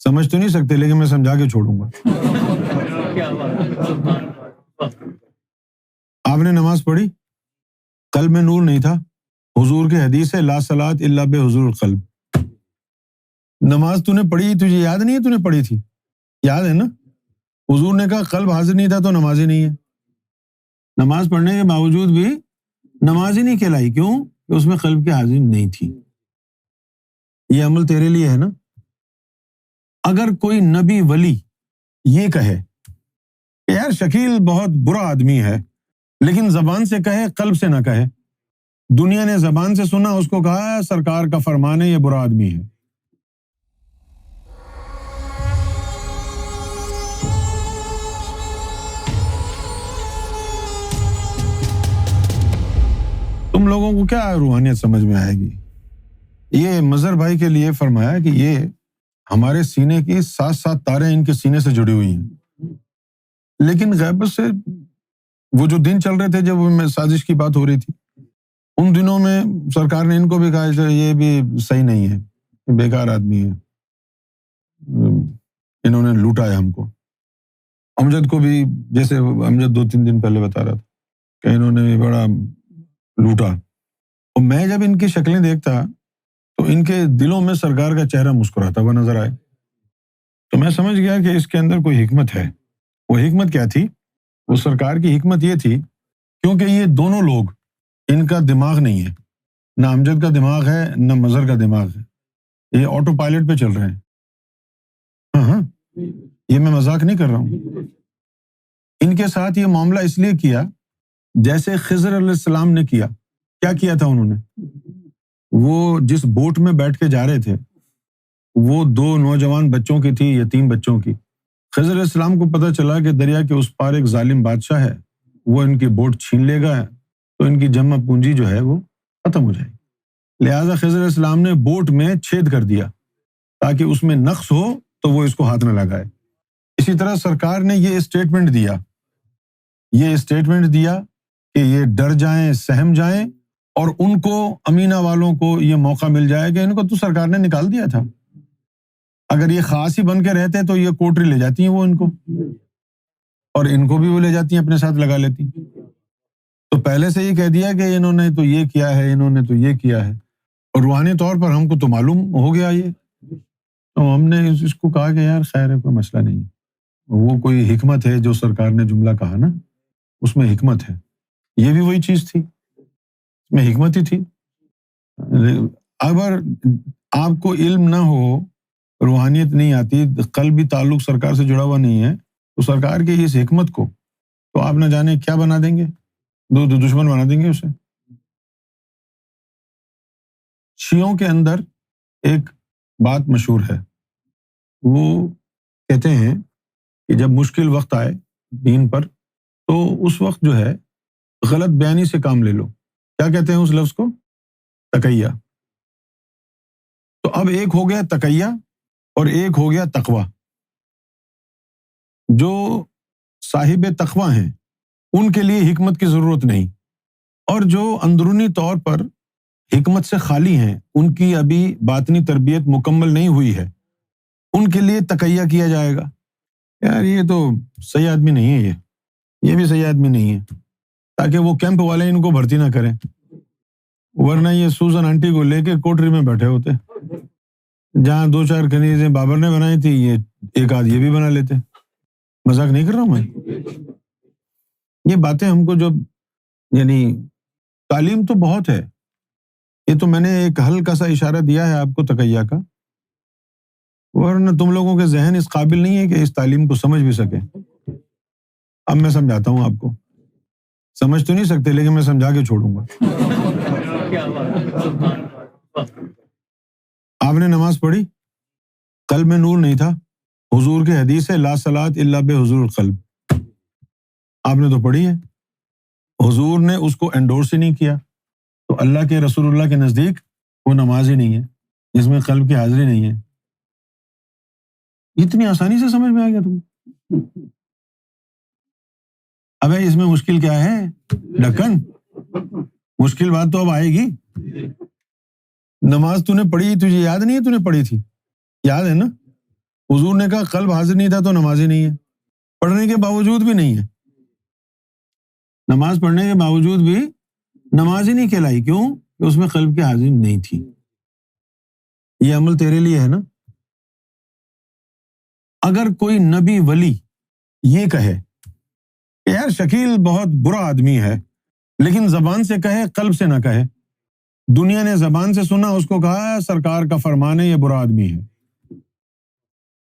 سمجھ تو نہیں سکتے لیکن میں سمجھا کے چھوڑوں گا. آپ نے نماز پڑھی, قلب میں نور نہیں تھا. حضور کی حدیث ہے لا صلاۃ الا بحضور القلب. نماز تو نے پڑھی, تجھے یاد نہیں ہے تو نے پڑھی تھی؟ یاد ہے نا. حضور نے کہا قلب حاضر نہیں تھا تو نماز ہی نہیں ہے. نماز پڑھنے کے باوجود بھی نماز ہی نہیں کہلائی. کیوں؟ کہ اس میں قلب کی حاضری نہیں تھی. یہ عمل تیرے لیے ہے نا. اگر کوئی نبی ولی یہ کہے کہ یار شکیل بہت برا آدمی ہے, لیکن زبان سے کہے قلب سے نہ کہے, دنیا نے زبان سے سنا, اس کو کہا سرکار کا فرمان ہے یہ برا آدمی ہے. تم لوگوں کو کیا روحانیت سمجھ میں آئے گی؟ یہ مظہر بھائی کے لیے فرمایا کہ یہ ہمارے سینے کی 7 تاریں ان کے سینے سے جڑی ہوئی ہیں, لیکن غیبت سے وہ جو دن چل رہے تھے جب سازش کی بات ہو رہی تھی, ان دنوں میں سرکار نے ان کو بھی کہا کہ یہ بھی صحیح نہیں ہے, بیکار آدمی ہے, انہوں نے لوٹا ہے ہم کو. امجد کو بھی, جیسے امجد 2-3 دن پہلے بتا رہا تھا کہ انہوں نے بڑا لوٹا. اور میں جب ان کی شکلیں دیکھتا تو ان کے دلوں میں سرکار کا چہرہ مسکراتا ہوا نظر آئے, تو میں سمجھ گیا کہ اس کے اندر کوئی حکمت ہے. وہ حکمت کیا تھی؟ وہ سرکار کی حکمت یہ تھی کیونکہ یہ دونوں لوگ, ان کا دماغ نہیں ہے, نہ امجد کا دماغ ہے نہ مظہر کا دماغ ہے, یہ آٹو پائلٹ پہ چل رہے ہیں. ہاں, یہ میں مذاق نہیں کر رہا ہوں. ان کے ساتھ یہ معاملہ اس لیے کیا جیسے خضر علیہ السلام نے کیا. کیا کیا تھا انہوں نے؟ وہ جس بوٹ میں بیٹھ کے جا رہے تھے وہ 2 نوجوان بچوں کی تھی, یتیم بچوں کی. خضر علیہ السلام کو پتہ چلا کہ دریا کے اس پار ایک ظالم بادشاہ ہے, وہ ان کی بوٹ چھین لے گا تو ان کی جمع پونجی جو ہے وہ ختم ہو جائے گی. لہٰذا خضر علیہ السلام نے بوٹ میں چھید کر دیا تاکہ اس میں نقص ہو تو وہ اس کو ہاتھ نہ لگائے. اسی طرح سرکار نے یہ اسٹیٹمنٹ دیا کہ یہ ڈر جائیں, سہم جائیں, اور ان کو امینہ والوں کو یہ موقع مل جائے کہ ان کو تو سرکار نے نکال دیا تھا. اگر یہ خاص ہی بن کے رہتے تو یہ کوٹری لے جاتی ہیں وہ ان کو, اور ان کو بھی وہ لے جاتی ہیں اپنے ساتھ لگا لیتی. تو پہلے سے ہی کہہ دیا کہ انہوں نے تو یہ کیا ہے, انہوں نے تو یہ کیا ہے, اور روحانی طور پر ہم کو تو معلوم ہو گیا یہ. تو ہم نے اس کو کہا کہ یار خیر ہے, کوئی مسئلہ نہیں, وہ کوئی حکمت ہے جو سرکار نے جملہ کہا نا, اس میں حکمت ہے. یہ بھی وہی چیز تھی, اس میں حکمت ہی تھی. اگر آپ کو علم نہ ہو, روحانیت نہیں آتی, قلبی تعلق سرکار سے جڑا ہوا نہیں ہے, تو سرکار کی اس حکمت کو تو آپ نہ جانے کیا بنا دیں گے, دو دشمن بنا دیں گے اسے. شیعوں کے اندر ایک بات مشہور ہے, وہ کہتے ہیں کہ جب مشکل وقت آئے دین پر تو اس وقت جو ہے غلط بیانی سے کام لے لو. کیا کہتے ہیں اس لفظ کو؟ تقیہ. تو اب ایک ہو گیا تقیہ اور ایک ہو گیا تقویٰ. جو صاحب تقویٰ ہیں ان کے لیے حکمت کی ضرورت نہیں, اور جو اندرونی طور پر حکمت سے خالی ہیں, ان کی ابھی باطنی تربیت مکمل نہیں ہوئی ہے, ان کے لیے تقیہ کیا جائے گا. یار یہ تو صحیح آدمی نہیں ہے, یہ بھی صحیح آدمی نہیں ہے, تاکہ وہ کیمپ والے ان کو بھرتی نہ کریں, ورنہ یہ سوزن آنٹی کو لے کے کوٹری میں بیٹھے ہوتے, جہاں 2-4 کنیزیں بابر نے بنائی تھی, یہ ایک آدھ یہ بھی بنا لیتے. مذاق نہیں کر رہا ہوں میں. یہ باتیں ہم کو جب, یعنی تعلیم تو بہت ہے, یہ تو میں نے ایک ہلکا سا اشارہ دیا ہے آپ کو تقیہ کا, ورنہ تم لوگوں کے ذہن اس قابل نہیں ہے کہ اس تعلیم کو سمجھ بھی سکے. اب میں سمجھاتا ہوں آپ کو, سمجھ تو نہیں سکتے لیکن میں سمجھا کے چھوڑوں گا. آپ نے نماز پڑھی, قلب میں نور نہیں تھا. حضور کی حدیث ہے لا صلاۃ الا بحضور القلب. آپ نے تو پڑھی ہے, حضور نے اس کو انڈورس ہی نہیں کیا, تو اللہ کے رسول اللہ کے نزدیک وہ نماز ہی نہیں ہے جس میں قلب کی حاضری نہیں ہے. اتنی آسانی سے سمجھ میں آ گیا تم. اب اس میں مشکل کیا ہے ڈھکن؟ مشکل بات تو اب آئے گی. نماز تو نے پڑھی, تجھے یاد نہیں ہے تو نے پڑھی تھی؟ یاد ہے نا. حضور نے کہا قلب حاضر نہیں تھا تو نمازی نہیں ہے، پڑھنے کے باوجود بھی نہیں ہے، نماز پڑھنے کے باوجود بھی نماز ہی نہیں کہلائی. کیوں؟ کہ اس میں قلب کی حاضری نہیں تھی. یہ عمل تیرے لیے ہے نا. اگر کوئی نبی ولی یہ کہے کہ یار شکیل بہت برا آدمی ہے، لیکن زبان سے کہے قلب سے نہ کہے، دنیا نے زبان سے سنا، اس کو کہا سرکار کا فرمان ہے یہ برا آدمی ہے،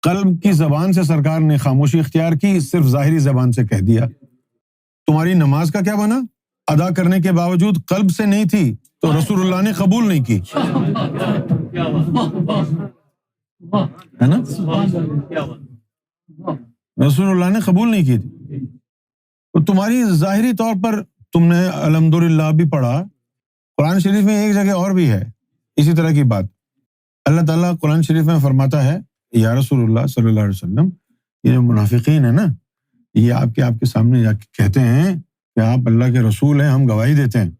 قلب کی زبان سے سرکار نے خاموشی اختیار کی، صرف ظاہری زبان سے کہہ دیا. تمہاری نماز کا کیا بنا؟ ادا کرنے کے باوجود قلب سے نہیں تھی تو رسول اللہ نے قبول نہیں کی، ہے نا؟ رسول اللہ نے قبول نہیں کی تھی. تو تمہاری ظاہری طور پر تم نے الحمدللہ بھی پڑھا. قرآن شریف میں ایک جگہ اور بھی ہے اسی طرح کی بات. اللہ تعالیٰ قرآن شریف میں فرماتا ہے یا رسول اللہ صلی اللہ علیہ وسلم، یہ جو منافقین ہیں نا، یہ آپ کے سامنے جا کے کہتے ہیں کہ آپ اللہ کے رسول ہیں، ہم گواہی دیتے ہیں.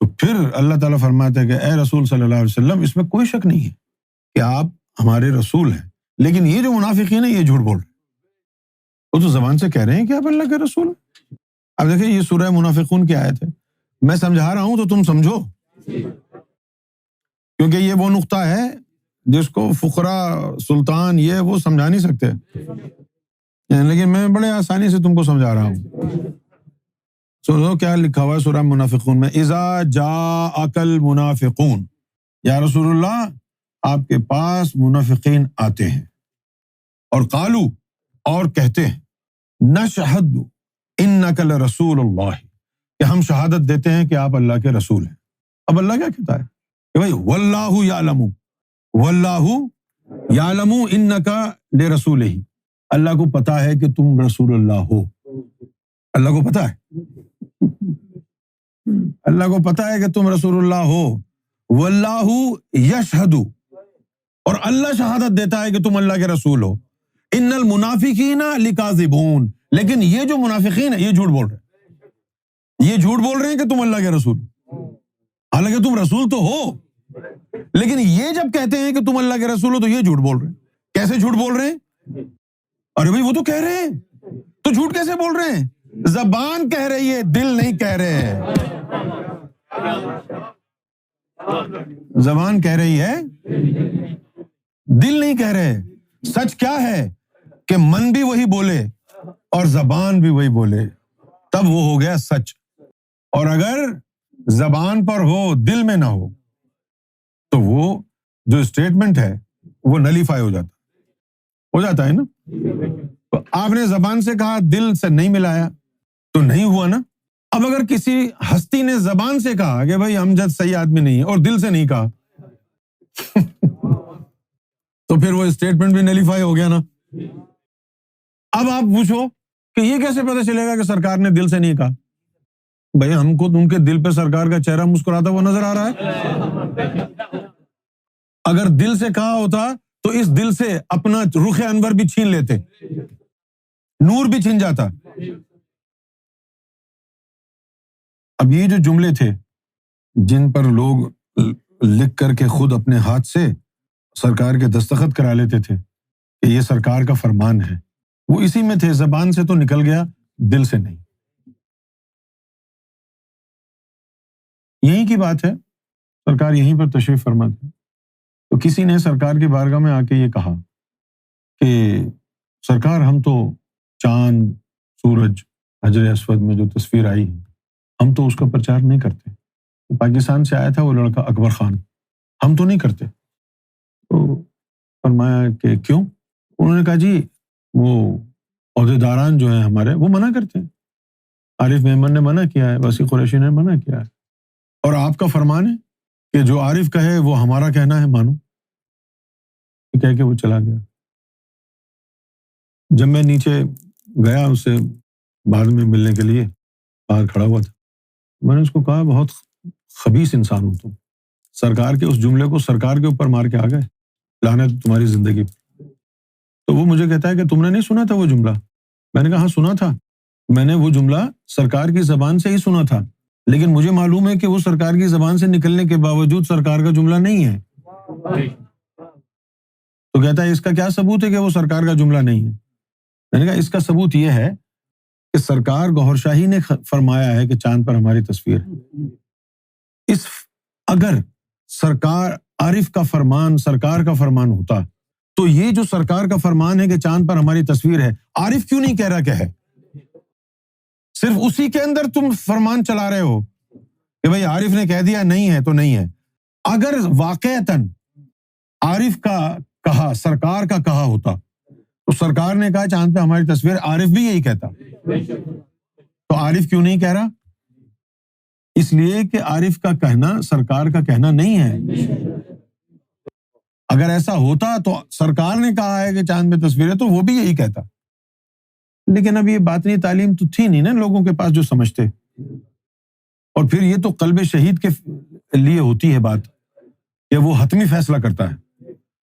تو پھر اللہ تعالیٰ فرماتا ہے کہ اے رسول صلی اللہ علیہ وسلم، اس میں کوئی شک نہیں ہے کہ آپ ہمارے رسول ہیں، لیکن یہ جو منافقین ہیں یہ جھوٹ بول رہے ہیں. وہ تو زبان سے کہہ رہے ہیں کہ آپ اللہ کے رسول ہیں. اب دیکھیں یہ سورہ منافقون کی آیت ہے، میں سمجھا رہا ہوں تو تم سمجھو، کیونکہ یہ وہ نقطہ ہے جس کو فقراء سلطان یہ وہ سمجھا نہیں سکتے، لیکن میں بڑے آسانی سے تم کو سمجھا رہا ہوں. سنو کیا لکھا ہوا ہے سورہ منافقون میں، اذا جاءک المنافقون، یا رسول اللہ آپ کے پاس منافقین آتے ہیں اور قالو، اور کہتے ہیں، نشہد انک لرسول اللہ، کہ ہم شہادت دیتے ہیں کہ آپ اللہ کے رسول ہیں. اب اللہ کیا کہتا ہے کہ بھائی واللہ یعلم انک لرسولہ، اللہ کو پتا ہے کہ تم رسول اللہ ہو. اللہ کو پتا ہے، اللہ کو پتا ہے کہ تم رسول اللہ ہو. واللہ یشہد، اور اللہ شہادت دیتا ہے کہ تم اللہ کے رسول ہو. ان المنافقین لکاذبون، لیکن یہ جو منافقین ہیں یہ جھوٹ بول رہے ہیں، یہ جھوٹ بول رہے ہیں کہ تم اللہ کے رسول، حالانکہ تم رسول تو ہو. لیکن یہ جب کہتے ہیں کہ تم اللہ کے رسول ہو تو یہ جھوٹ بول رہے ہیں. کیسے جھوٹ بول رہے ہیں؟ ارے بھائی وہ تو کہہ رہے ہیں، تو جھوٹ کیسے بول رہے ہیں؟ زبان کہہ رہی ہے، دل نہیں کہہ رہے. زبان کہہ رہی ہے، دل نہیں کہہ رہے. سچ کیا ہے کہ من بھی وہی بولے اور زبان بھی وہی بولے، تب وہ ہو گیا سچ. اور اگر زبان پر ہو دل میں نہ ہو تو وہ جو اسٹیٹمنٹ ہے وہ نلیفائی ہو جاتا ہے نا. تو آپ نے زبان سے کہا، دل سے نہیں ملایا تو نہیں ہوا نا. اب اگر کسی ہستی نے زبان سے کہا کہ بھائی امجد صحیح آدمی نہیں ہے اور دل سے نہیں کہا تو پھر وہ اسٹیٹمنٹ بھی نلیفائی ہو گیا نا. اب آپ پوچھو کہ یہ کیسے پتہ چلے گا کہ سرکار نے دل سے نہیں کہا؟ بھائی ہم کو ان کے دل پہ سرکار کا چہرہ مسکراتا ہوا نظر آ رہا ہے. اگر دل سے کہا ہوتا تو اس دل سے اپنا رخ انور بھی چھین لیتے، نور بھی چھن جاتا. اب یہ جو جملے تھے جن پر لوگ لکھ کر کے خود اپنے ہاتھ سے سرکار کے دستخط کرا لیتے تھے کہ یہ سرکار کا فرمان ہے، وہ اسی میں تھے. زبان سے تو نکل گیا، دل سے نہیں. یہی کی بات ہے، سرکار یہیں پر تشریف فرما تھے. تو کسی نے سرکار کی بارگاہ میں آ کے یہ کہا کہ سرکار ہم تو چاند، سورج، حجر اسود میں جو تصویر آئی ہے ہم تو اس کا پرچار نہیں کرتے. پاکستان سے آیا تھا وہ لڑکا اکبر خان، ہم تو نہیں کرتے. تو فرمایا کہ کیوں؟ انہوں نے کہا جی وہ عہدیداران جو ہیں ہمارے وہ منع کرتے ہیں. عارف میمن نے منع کیا ہے، وسیع قریشی نے منع کیا ہے، اور آپ کا فرمان ہے کہ جو عارف کہے وہ ہمارا کہنا ہے مانو. کہہ کے وہ چلا گیا. جب میں نیچے گیا اس سے بعد میں ملنے کے لیے، باہر کھڑا ہوا تھا، میں نے اس کو کہا بہت خبیث انسان ہو تم، سرکار کے اس جملے کو سرکار کے اوپر مار کے آ گئے، لعنت تمہاری زندگی پہ. تو وہ مجھے کہتا ہے کہ تم نے نہیں سنا تھا وہ جملہ؟ میں نے کہا ہاں سنا تھا، میں نے وہ جملہ سرکار کی زبان سے ہی سنا تھا، لیکن مجھے معلوم ہے کہ وہ سرکار کی زبان سے نکلنے کے باوجود سرکار کا جملہ نہیں ہے. تو کہتا ہے اس کا کیا ثبوت ہے کہ وہ سرکار کا جملہ نہیں ہے؟ میں نے کہا اس کا ثبوت یہ ہے کہ سرکار گوہر شاہی نے فرمایا ہے کہ چاند پر ہماری تصویر ہے۔ اگر سرکار عارف کا فرمان سرکار کا فرمان ہوتا تو یہ جو سرکار کا فرمان ہے کہ چاند پر ہماری تصویر ہے، عارف کیوں نہیں کہہ رہا کہ ہے؟ صرف اسی کے اندر تم فرمان چلا رہے ہو کہ بھئی عارف نے کہہ دیا نہیں ہے تو نہیں ہے۔ اگر واقعتاً عارف کا کہا سرکار کا کہا ہوتا تو سرکار نے کہا چاند پہ ہماری تصویر، عارف بھی یہی کہتا، تو عارف کیوں نہیں کہہ رہا؟ اس لیے کہ عارف کا کہنا سرکار کا کہنا نہیں ہے۔ اگر ایسا ہوتا تو سرکار نے کہا ہے کہ چاند پہ تصویر ہے تو وہ بھی یہی کہتا، لیکن اب یہ باطنی تعلیم تو تھی نہیں نا لوگوں کے پاس جو سمجھتے، اور پھر یہ تو قلب شہید کے لیے ہوتی ہے بات کہ وہ حتمی فیصلہ کرتا ہے،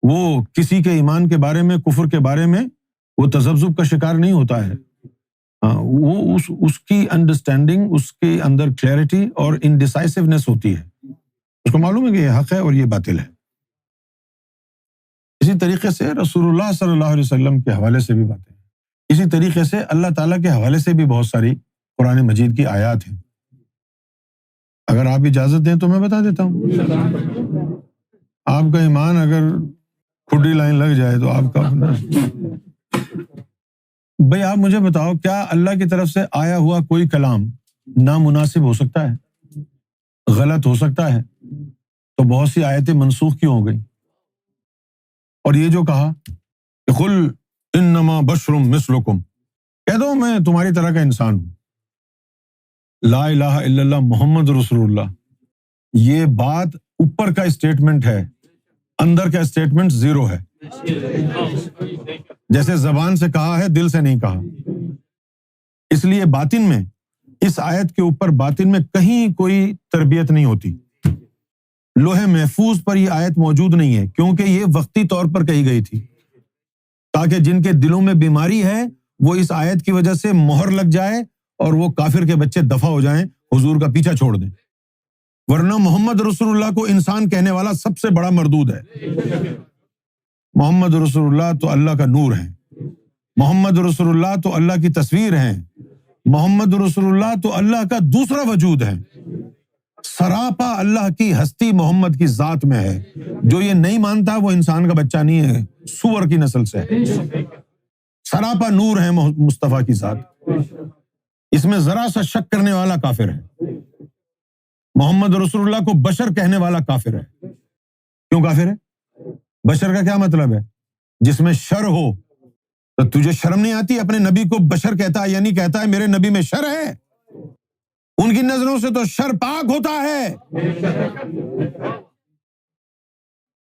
وہ کسی کے ایمان کے بارے میں کفر کے بارے میں وہ تذبذب کا شکار نہیں ہوتا ہے، وہ اس کی انڈرسٹینڈنگ، اس کے اندر کلیئرٹی اور انڈیسائسونیس ہوتی ہے، اس کو معلوم ہے کہ یہ حق ہے اور یہ باطل ہے۔ اسی طریقے سے رسول اللہ صلی اللہ علیہ وسلم کے حوالے سے بھی باتیں، اسی طریقے سے اللہ تعالیٰ کے حوالے سے بھی بہت ساری قرآن مجید کی آیات ہیں۔ اگر آپ اجازت دیں تو میں بتا دیتا ہوں، آپ کا ایمان اگر کھڈی لائن لگ جائے تو آپ کا بھئی آپ مجھے بتاؤ، کیا اللہ کی طرف سے آیا ہوا کوئی کلام نامناسب ہو سکتا ہے، غلط ہو سکتا ہے؟ تو بہت سی آیتیں منسوخ کیوں ہو گئی؟ اور یہ جو کہا کہ قل انما بشر مثلکم، کہہ دو میں تمہاری طرح کا انسان ہوں، لا الہ الا اللہ محمد رسول اللہ، یہ بات اوپر کا اسٹیٹمنٹ ہے، اندر کا اسٹیٹمنٹ زیرو ہے۔ جیسے زبان سے کہا ہے دل سے نہیں کہا، اس لیے باطن میں اس آیت کے اوپر باطن میں کہیں کوئی تربیت نہیں ہوتی۔ لوح محفوظ پر یہ آیت موجود نہیں ہے کیونکہ یہ وقتی طور پر کہی گئی تھی تاکہ جن کے دلوں میں بیماری ہے وہ اس آیت کی وجہ سے مہر لگ جائے اور وہ کافر کے بچے دفع ہو جائیں، حضور کا پیچھا چھوڑ دیں، ورنہ محمد رسول اللہ کو انسان کہنے والا سب سے بڑا مردود ہے۔ محمد رسول اللہ تو اللہ کا نور ہے، محمد رسول اللہ تو اللہ کی تصویر ہے، محمد رسول اللہ تو اللہ کا دوسرا وجود ہے، سراپا اللہ کی ہستی محمد کی ذات میں ہے۔ جو یہ نہیں مانتا وہ انسان کا بچہ نہیں ہے، سور کی نسل سے ہے۔ سراپا نور ہے مصطفیٰ کی ذات، اس میں ذرا سا شک کرنے والا کافر ہے۔ محمد رسول اللہ کو بشر کہنے والا کافر ہے۔ کیوں کافر ہے؟ بشر کا کیا مطلب ہے؟ جس میں شر ہو، تو تجھے شرم نہیں آتی اپنے نبی کو بشر کہتا ہے، یعنی کہتا ہے میرے نبی میں شر ہے؟ ان کی نظروں سے تو شر پاک ہوتا ہے،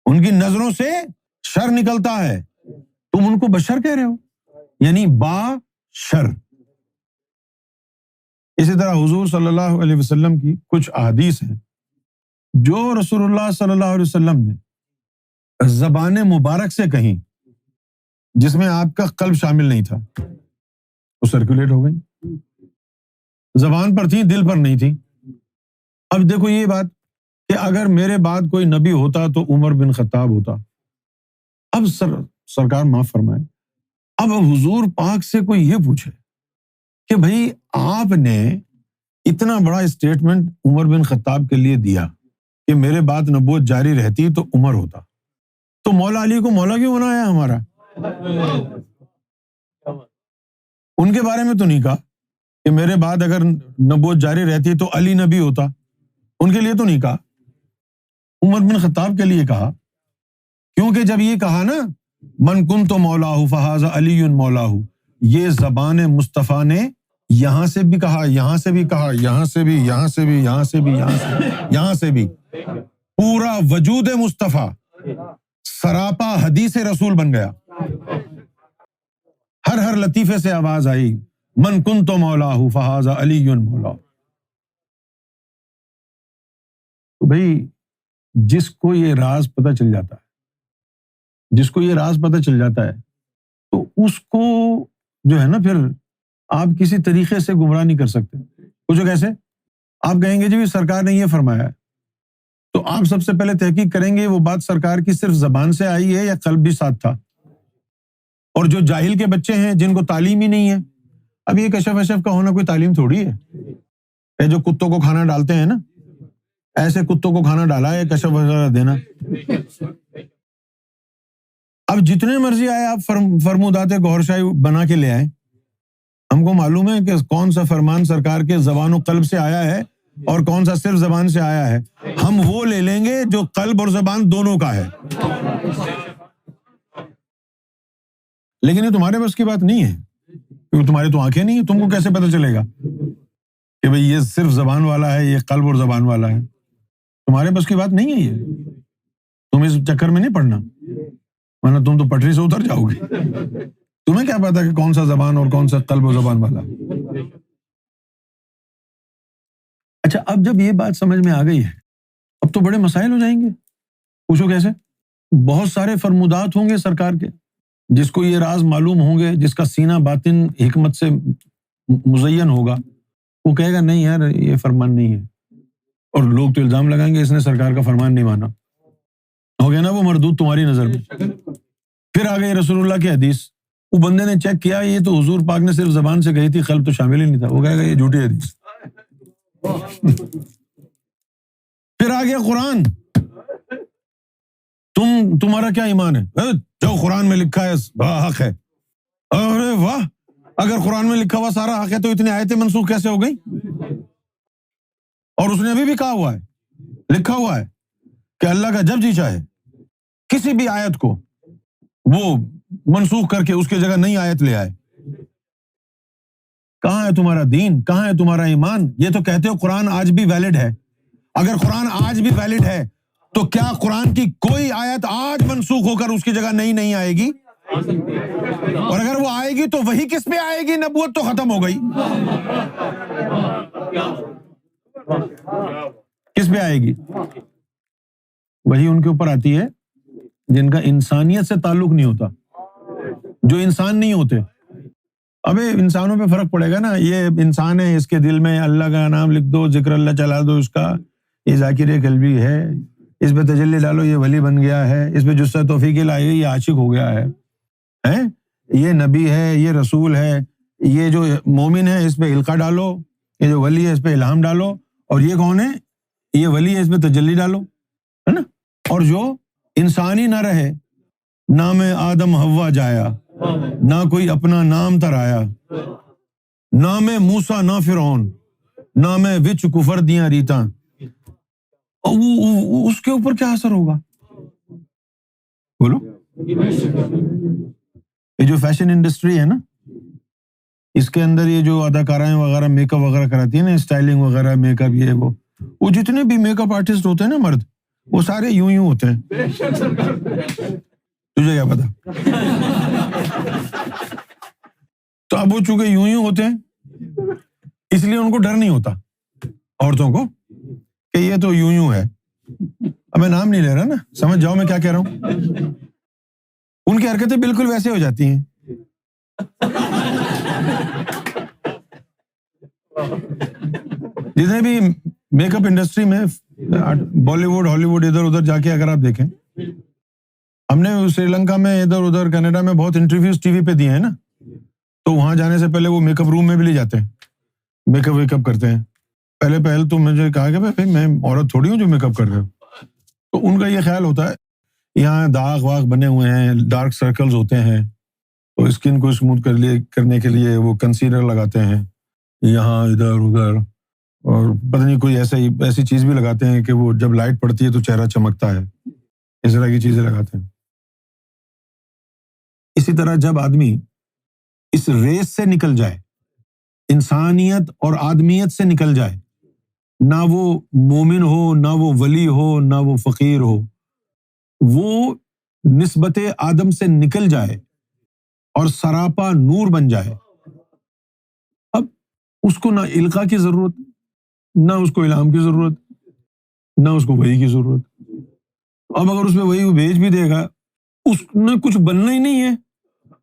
ان کی نظروں سے شر نکلتا ہے، تم ان کو بشر کہہ رہے ہو، یعنی با شر۔ اسی طرح حضور صلی اللہ علیہ وسلم کی کچھ احادیث ہیں جو رسول اللہ صلی اللہ علیہ وسلم نے زبان مبارک سے کہیں، جس میں آپ کا قلب شامل نہیں تھا، وہ سرکولیٹ ہو گئی، زبان پر تھی دل پر نہیں تھی۔ اب دیکھو یہ بات کہ اگر میرے بعد کوئی نبی ہوتا تو عمر بن خطاب ہوتا۔ اب سرکار معاف فرمائے، اب حضور پاک سے کوئی یہ پوچھے کہ بھائی آپ نے اتنا بڑا اسٹیٹمنٹ عمر بن خطاب کے لیے دیا کہ میرے بعد نبوت جاری رہتی تو عمر ہوتا، تو مولا علی کو مولا کیوں بنایا ہمارا؟ ان کے بارے میں تو نہیں کہا کہ میرے بعد اگر نبوت جاری رہتی تو علی نبی ہوتا، ان کے لیے تو نہیں کہا، عمر بن خطاب کے لیے کہا، کیونکہ جب یہ کہا نا من کنت مولاہ فہذا علی مولاہ، یہ زبان مصطفیٰ نے یہاں سے بھی کہا، یہاں سے بھی کہا، یہاں سے بھی، یہاں سے بھی، یہاں سے بھی، یہاں سے بھی، یہاں سے بھی، پورا وجود مصطفیٰ سراپا حدیث رسول بن گیا۔ ہر لطیفے سے آواز آئی من کنت مولاہ فہذا علی مولا۔ تو بھائی جس کو یہ راز پتہ چل جاتا ہے، جس کو یہ راز پتہ چل جاتا ہے تو اس کو جو ہے نا پھر آپ کسی طریقے سے گمراہ نہیں کر سکتے۔ پوچھو کیسے؟ آپ کہیں گے جی سرکار نے یہ فرمایا ہے، تو آپ سب سے پہلے تحقیق کریں گے وہ بات سرکار کی صرف زبان سے آئی ہے یا قلب بھی ساتھ تھا. اور جو جاہل کے بچے ہیں جن کو تعلیم ہی نہیں ہے، اب یہ کشف وشف کا ہونا کوئی تعلیم تھوڑی ہے. یہ جو کتوں کو کھانا ڈالتے ہیں نا، ایسے کتوں کو کھانا ڈالا ہے کشف وغیرہ دینا. اب جتنے مرضی آئے آپ فرمودات گوھر شاہی بنا کے لے آئے، ہم کو معلوم ہے کہ کون سا فرمان سرکار کے زبان و قلب سے آیا ہے اور کون سا صرف زبان سے آیا ہے. ہم وہ لے لیں گے جو قلب اور زبان دونوں کا ہے. لیکن یہ تمہارے بس کی بات نہیں ہے، کیونکہ تمہاری تو آنکھیں نہیں ہیں. تم کو کیسے پتہ چلے گا کہ بھئی یہ صرف زبان والا ہے، یہ قلب اور زبان والا ہے؟ تمہارے بس کی بات نہیں ہے یہ. تم اس چکر میں نہیں پڑنا، ورنہ تم تو پٹری سے اتر جاؤ گے. تمہیں کیا پتا کہ کون سا زبان اور کون سا قلب و زبان والا. اچھا، اب جب یہ بات سمجھ میں آ گئی ہے، اب تو بڑے مسائل ہو جائیں گے. پوچھو کیسے؟ بہت سارے فرمودات ہوں گے سرکار کے، جس کو یہ راز معلوم ہوں گے، جس کا سینہ باطن حکمت سے مزین ہوگا، وہ کہے گا نہیں یار یہ فرمان نہیں ہے. اور لوگ تو الزام لگائیں گے اس نے سرکار کا فرمان نہیں مانا. ہو گیا نا وہ مردود تمہاری نظر میں. پھر آ گئی رسول اللہ کی حدیث، وہ بندے نے چیک کیا یہ تو حضور پاک نے صرف زبان سے کہی تھی، قلب تو شامل ہی نہیں تھا. وہ کہے گا یہ جھوٹی حدیث. پھر آ گیا قرآن. تمہارا کیا ایمان ہے؟ جو قرآن میں لکھا ہے حق ہے. ارے واہ، اگر قرآن میں لکھا ہوا سارا حق ہے تو اتنی آیتیں منسوخ کیسے ہو گئی؟ اور اس نے ابھی بھی کہا ہوا ہے، لکھا ہوا ہے کہ اللہ کا جب جی چاہے کسی بھی آیت کو وہ منسوخ کر کے اس کی جگہ نئی آیت لے آئے. کہاں ہے تمہارا دین؟ کہاں ہے تمہارا ایمان؟ یہ تو کہتے ہو قرآن آج بھی ویلڈ ہے. اگر قرآن آج بھی ویلڈ ہے تو کیا قرآن کی کوئی آیت آج منسوخ ہو کر اس کی جگہ نئی نہیں آئے گی؟ اور اگر وہ آئے گی تو وہی کس پہ آئے گی؟ نبوت تو ختم ہو گئی. کس پہ آئے گی؟ وہی ان کے اوپر آتی ہے جن کا انسانیت سے تعلق نہیں ہوتا، جو انسان نہیں ہوتے. ابے انسانوں پہ فرق پڑے گا نا. یہ انسان ہے، اس کے دل میں اللہ کا نام لکھ دو، ذکر اللہ چلا دو اس کا، یہ ذاکر قلبی ہے، اس پہ تجلی ڈالو یہ ولی بن گیا ہے، اس پہ جسہ توفیقی لائی یہ عاشق ہو گیا ہے، یہ نبی ہے، یہ رسول ہے، یہ جو مومن ہے اس پہ القا ڈالو، یہ جو ولی ہے اس پہ الہام ڈالو، اور یہ کون ہے؟ یہ ولی ہے، اس پہ تجلی ڈالو، ہے نا. اور جو انسان ہی نہ رہے، نام آدم حوا جایا، نہ کوئی اپنا نام ترایا، نام موسیٰ نہ فرعون، نام وچ کفر دیاں ریتاں، اس کے اوپر کیا اثر ہوگا؟ بولو. یہ جو فیشن انڈسٹری ہے نا، اس کے اندر یہ جو اداکارائیں وغیرہ میک اپ وغیرہ کراتی ہیں نا، اسٹائلنگ وغیرہ، میک اپ، یہ وہ جتنے بھی میک اپ آرٹسٹ ہوتے ہیں نا مرد، وہ سارے یوں ہوتے ہیں. تجھے کیا پتا؟ تو اب وہ چونکہ یوں ہوتے ہیں اس لیے ان کو ڈر نہیں ہوتا عورتوں کو کہ یہ تو یوں ہے. اب میں نام نہیں لے رہا نا، سمجھ جاؤ میں کیا کہہ رہا ہوں. ان کی حرکتیں بالکل ویسے ہو جاتی ہیں. جتنے بھی میک اپ انڈسٹری میں بالی ووڈ، ہالی ووڈ، ادھر ادھر جا کے اگر آپ دیکھیں، ہم نے سری لنکا میں، ادھر ادھر کینیڈا میں بہت انٹرویوز ٹی وی پہ دیے ہیں نا، تو وہاں جانے سے پہلے وہ میک اپ روم میں بھی لے جاتے ہیں، میک اپ ویک اپ کرتے ہیں. پہلے تو مجھے کہا کہ بھائی میں عورت تھوڑی ہوں جو میک اپ کر رہے ہو. تو ان کا یہ خیال ہوتا ہے یہاں داغ واغ بنے ہوئے ہیں، ڈارک سرکلز ہوتے ہیں، تو اسکن کو اسموتھ کرنے کے لیے وہ کنسیلر لگاتے ہیں یہاں ادھر ادھر، اور پتہ نہیں کوئی ایسی چیز بھی لگاتے ہیں کہ وہ جب لائٹ پڑتی ہے تو چہرہ چمکتا ہے. اس طرح کی چیزیں لگاتے ہیں. اسی طرح جب آدمی اس ریس سے نکل جائے، انسانیت اور آدمیت سے نکل جائے، نہ وہ مومن ہو، نہ وہ ولی ہو، نہ وہ فقیر ہو، وہ نسبت آدم سے نکل جائے اور سراپا نور بن جائے، اب اس کو نہ القاء کی ضرورت، نہ اس کو الہام کی ضرورت، نہ اس کو وحی کی ضرورت. اب اگر اس میں وحی بھیج بھی دے گا، اس نے کچھ بننا ہی نہیں ہے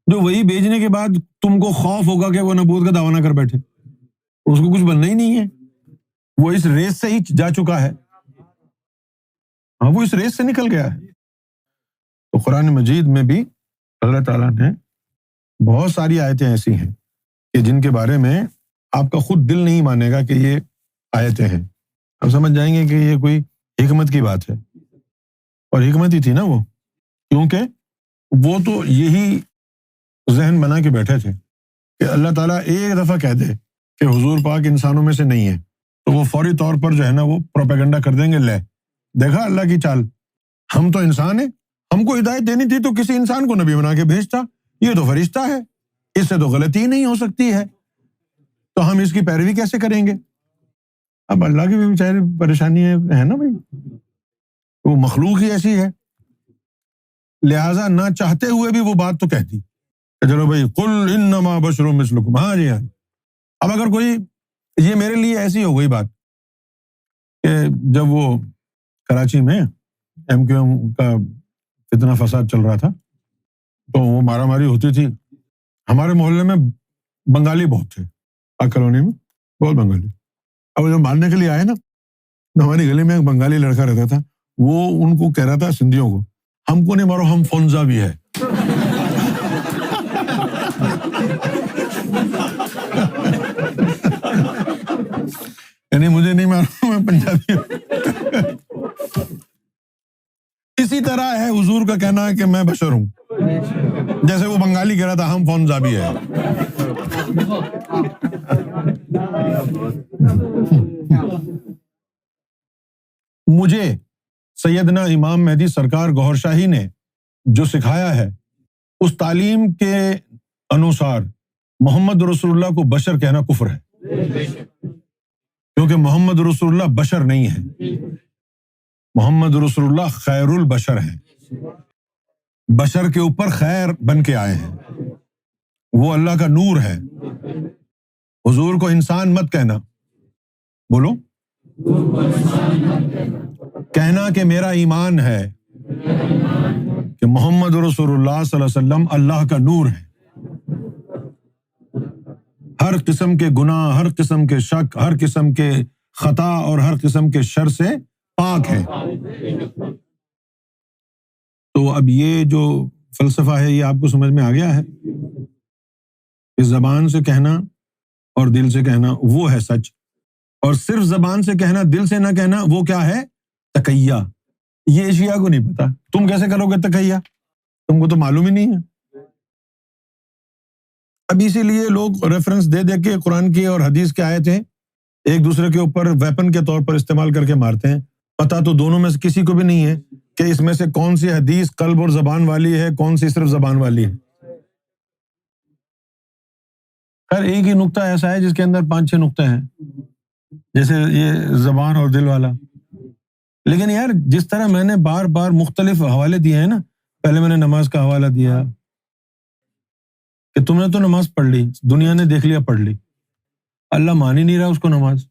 جو وحی بھیجنے کے بعد تم کو خوف ہوگا کہ وہ نبوت کا دعویٰ نہ کر بیٹھے. اس کو کچھ بننا ہی نہیں ہے، وہ اس ریس سے ہی جا چکا ہے. ہاں وہ اس ریس سے نکل گیا ہے. تو قرآن مجید میں بھی اللہ تعالیٰ نے بہت ساری آیتیں ایسی ہیں کہ جن کے بارے میں آپ کا خود دل نہیں مانے گا کہ یہ آیتیں ہیں. آپ سمجھ جائیں گے کہ یہ کوئی حکمت کی بات ہے، اور حکمت ہی تھی نا وہ، کیونکہ وہ تو یہی ذہن بنا کے بیٹھے تھے کہ اللہ تعالیٰ ایک دفعہ کہہ دے کہ حضور پاک انسانوں میں سے نہیں ہے تو وہ فوری طور پر جو ہے نا وہ پروپیگنڈا کر دیں گے، لے دیکھا اللہ کی چال، ہم تو انسان ہیں، ہم کو ہدایت دینی تھی تو کسی انسان کو نبی بنا کے بھیجتا، یہ تو فرشتہ ہے، اس سے تو غلطی ہی نہیں ہو سکتی ہے، تو ہم اس کی پیروی کیسے کریں گے؟ اب اللہ کی بھی بیچارے پریشانی ہے نا بھائی، وہ مخلوق ہی ایسی ہے، لہٰذا نہ چاہتے ہوئے بھی وہ بات تو کہتی کہ چلو بھائی قل انما بشر مثلکم. ہاں جی ہاں. اب اگر کوئی، یہ میرے لیے ایسی ہو گئی بات کہ جب وہ کراچی میں ایم کیو ایم کا فتنہ فساد چل رہا تھا تو وہ مارا ماری ہوتی تھی، ہمارے محلے میں بنگالی بہت تھے، کالونی میں بہت بنگالی. اب جب مارنے کے لیے آئے نا تو ہماری گلی میں ایک بنگالی لڑکا رہتا تھا، وہ ان کو کہہ رہا تھا سندھیوں کو، ہم کو نہیں مارو، ہم فونزا بھی ہے. یعنی مجھے نہیں مارو، میں پنجابی ہوں. اسی طرح ہے حضور کا کہنا ہے کہ میں بشر ہوں، جیسے وہ بنگالی کہہ رہا تھا ہم فونزا بھی ہے. مجھے سیدنا امام مہدی سرکار گوھر شاہی نے جو سکھایا ہے اس تعلیم کے انوسار محمد رسول اللہ کو بشر کہنا کفر ہے، کیونکہ محمد رسول اللہ بشر نہیں ہے، محمد رسول اللہ خیر البشر ہیں، بشر کے اوپر خیر بن کے آئے ہیں، وہ اللہ کا نور ہے. حضور کو انسان مت کہنا، بولو کہنا کہ میرا ایمان ہے کہ محمد رسول اللہ صلی اللہ علیہ وسلم اللہ کا نور ہے، ہر قسم کے گناہ، ہر قسم کے شک، ہر قسم کے خطا اور ہر قسم کے شر سے پاک ہے. تو اب یہ جو فلسفہ ہے یہ آپ کو سمجھ میں آ گیا ہے کہ زبان سے کہنا اور دل سے کہنا وہ ہے سچ، اور صرف زبان سے کہنا دل سے نہ کہنا وہ کیا ہے؟ تقیہ. یہ اشیاء کو نہیں پتا، تم کیسے کرو گے تقیہ؟ تم کو تو معلوم ہی نہیں ہے. اب اسی لیے لوگ ریفرنس دے دے کے قرآن کی اور حدیث کے آیتیں ایک دوسرے کے اوپر ویپن کے طور پر استعمال کر کے مارتے ہیں. پتہ تو دونوں میں سے کسی کو بھی نہیں ہے کہ اس میں سے کون سی حدیث قلب اور زبان والی ہے، کون سی صرف زبان والی ہے. خیر ایک ہی نقطہ ایسا ہے جس کے اندر 5-6 نقطے ہیں، جیسے یہ زبان اور دل والا. لیکن یار جس طرح میں نے بار بار مختلف حوالے دیے ہیں نا، پہلے میں نے نماز کا حوالہ دیا کہ تم نے تو نماز پڑھ لی، دنیا نے دیکھ لیا پڑھ لی، اللہ مان ہی نہیں رہا اس کو نماز،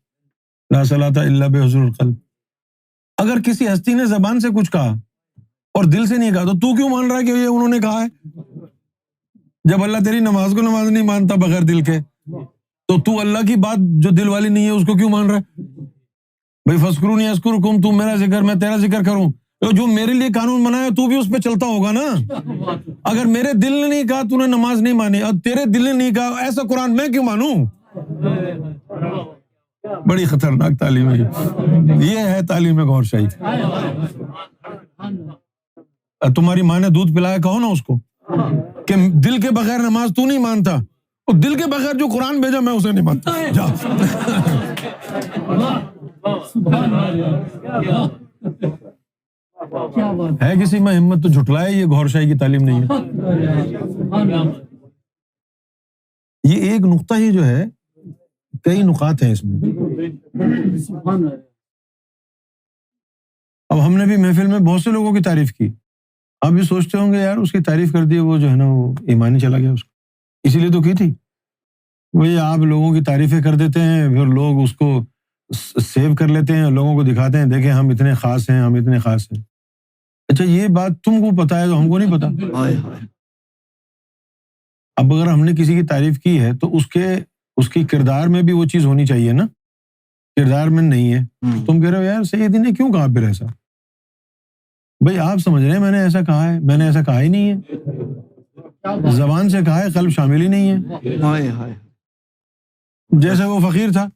لا صلاۃ الا بحضور القلب. اگر کسی ہستی نے زبان سے کچھ کہا اور دل سے نہیں کہا تو کیوں مان رہا ہے کہ یہ انہوں نے کہا ہے؟ جب اللہ تیری نماز کو نماز نہیں مانتا بغیر دل کے، تو اللہ کی بات جو دل والی نہیں ہے اس کو کیوں مان رہا ہے؟ بھائی فذکرونی اذکرکم، تم میرا ذکر میں تیرا ذکر کروں، جو میرے لیے قانون بنایا تو بھی اس پہ چلتا ہوگا نا. اگر میرے دل نے نہیں کہا تو نے نماز نہیں مانی، اور تیرے دل نے نہیں کہا، ایسا قرآن میں کیوں مانوں؟ بڑی خطرناک تعلیم ہے یہ ہے تعلیم گوھر شاہی. تمہاری ماں نے دودھ پلایا، کہو نا اس کو کہ دل کے بغیر نماز تو نہیں مانتا، اور دل کے بغیر جو قرآن بھیجا میں اسے نہیں مانتا. جا ہے کسی میں ہمت تو جھٹلائے، یہ گوھر شاہی کی تعلیم نہیں ہے. یہ ایک نقطہ ہی جو ہے، کئی نقاط ہیں اس میں. اب ہم نے بھی محفل میں بہت سے لوگوں کی تعریف کی، آپ بھی سوچتے ہوں گے یار اس کی تعریف کر دی وہ جو ہے نا وہ ایمانی چلا گیا اس کو، اسی لیے تو کی تھی. وہی آپ لوگوں کی تعریفیں کر دیتے ہیں، پھر لوگ اس کو سیو کر لیتے ہیں، لوگوں کو دکھاتے ہیں دیکھیں ہم اتنے خاص ہیں، ہم اتنے خاص ہیں. اچھا یہ بات تم کو پتا ہے تو ہم کو نہیں پتا. اب اگر ہم نے کسی کی تعریف کی ہے تو اس کی کردار میں بھی وہ چیز ہونی چاہیے نا، کردار میں نہیں ہے. تم کہہ رہے ہو یار سیدی نے کیوں کہا پھر ایسا؟ بھائی آپ سمجھ رہے ہیں میں نے ایسا کہا ہے؟ میں نے ایسا کہا ہی نہیں ہے، زبان سے کہا ہے، قلب شامل ہی نہیں ہے۔ ہائے ہائے، جیسے وہ فقیر تھا،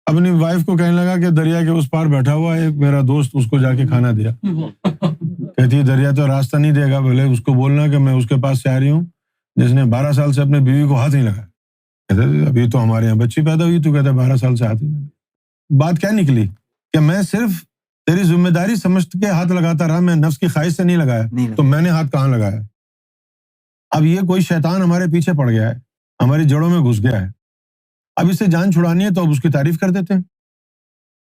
اپنی وائف کو کہنے لگا کہ دریا کے اس پار بیٹھا ہوا ہے ایک میرا دوست، اس کو جا کے کھانا دیا۔ کہتی ہے دریا تو راستہ نہیں دے گا، بولے اس کو بولنا کہ میں اس کے پاس سے آ رہی ہوں جس نے 12 سال سے اپنے بیوی کو ہاتھ نہیں لگایا۔ کہتے ابھی تو ہمارے یہاں بچی پیدا ہوئی، تو کہتا 12 سال سے ہاتھ نہیں لگایا۔ بات کیا نکلی کہ میں صرف تیری ذمہ داری سمجھ کے ہاتھ لگاتا رہا، میں نفس کی خواہش سے نہیں لگایا، تو میں نے ہاتھ کہاں لگایا؟ اب یہ کوئی شیطان ہمارے پیچھے پڑ گیا ہے، ہماری جڑوں میں گھس گیا ہے، اب اس سے جان چھڑانی ہے تو اب اس کی تعریف کر دیتے ہیں۔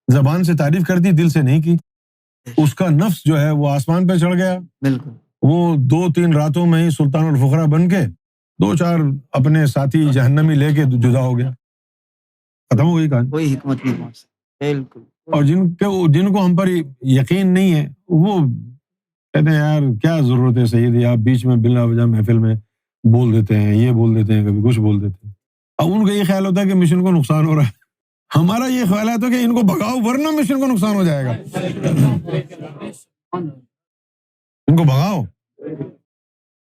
زبان سے تعریف کر دی، دل سے نہیں کی۔ اس کا نفس جو ہے وہ آسمان پہ چڑھ گیا، بالکل وہ 2-3 راتوں میں ہی سلطان الفقراء بن کے 2-4 اپنے ساتھی جہنمی لے کے جدا ہو گیا، ختم ہو گئی کہانی۔ کوئی حکمت نہیں پہنچ سکتی، بالکل۔ اور جن کو ہم پر یقین نہیں ہے وہ کہتے ہیں یار کیا ضرورت ہے سیدی، آپ بیچ میں بلا وجہ محفل میں بول دیتے ہیں، یہ بول دیتے ہیں، کبھی کچھ بول دیتے ہیں۔ اب ان کا یہ خیال ہوتا ہے کہ مشن کو نقصان ہو رہا ہے، ہمارا یہ خیال ہے تو کہ ان کو بھگاؤ ورنہ مشن کو نقصان ہو جائے گا، ان کو بھگاؤ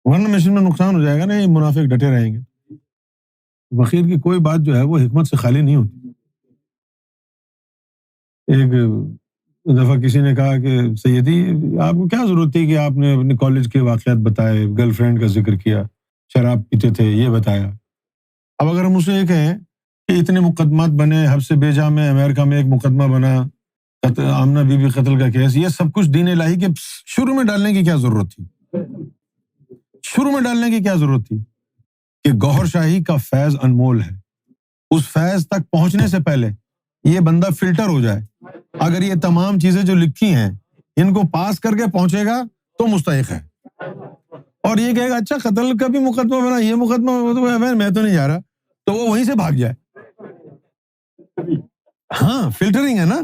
ورنہ مشن میں نقصان ہو جائے گا نا، یہ منافق ڈٹے رہیں گے۔ فقیر کی کوئی بات جو ہے وہ حکمت سے خالی نہیں ہوتی۔ ایک دفعہ کسی نے کہا کہ سیدی آپ کو کیا ضرورت تھی کہ آپ نے اپنے کالج کے واقعات بتائے، گرل فرینڈ کا ذکر کیا، شراب پیتے تھے، یہ بتایا۔ اب اگر ہم اسے یہ کہیں کہ اتنے مقدمات بنے، حب سے بیجا میں امریکہ میں ایک مقدمہ بنا، آمنہ بی بی قتل کا کیس، یہ سب کچھ دین الہی کے شروع میں ڈالنے کی کیا ضرورت تھی؟ شروع میں ڈالنے کی کیا ضرورت تھی؟ کہ گوہر شاہی کا فیض انمول ہے، اس فیض تک پہنچنے سے پہلے یہ بندہ فلٹر ہو جائے، اگر یہ تمام چیزیں جو لکھی ہیں ان کو پاس کر کے پہنچے گا تو مستحق ہے۔ اور یہ کہے گا اچھا قتل کا بھی مقدمہ بنا، یہ مقدمہ میں تو نہیں جا رہا، تو وہ وہیں سے بھاگ جائے۔ ہاں فلٹرنگ ہے نا۔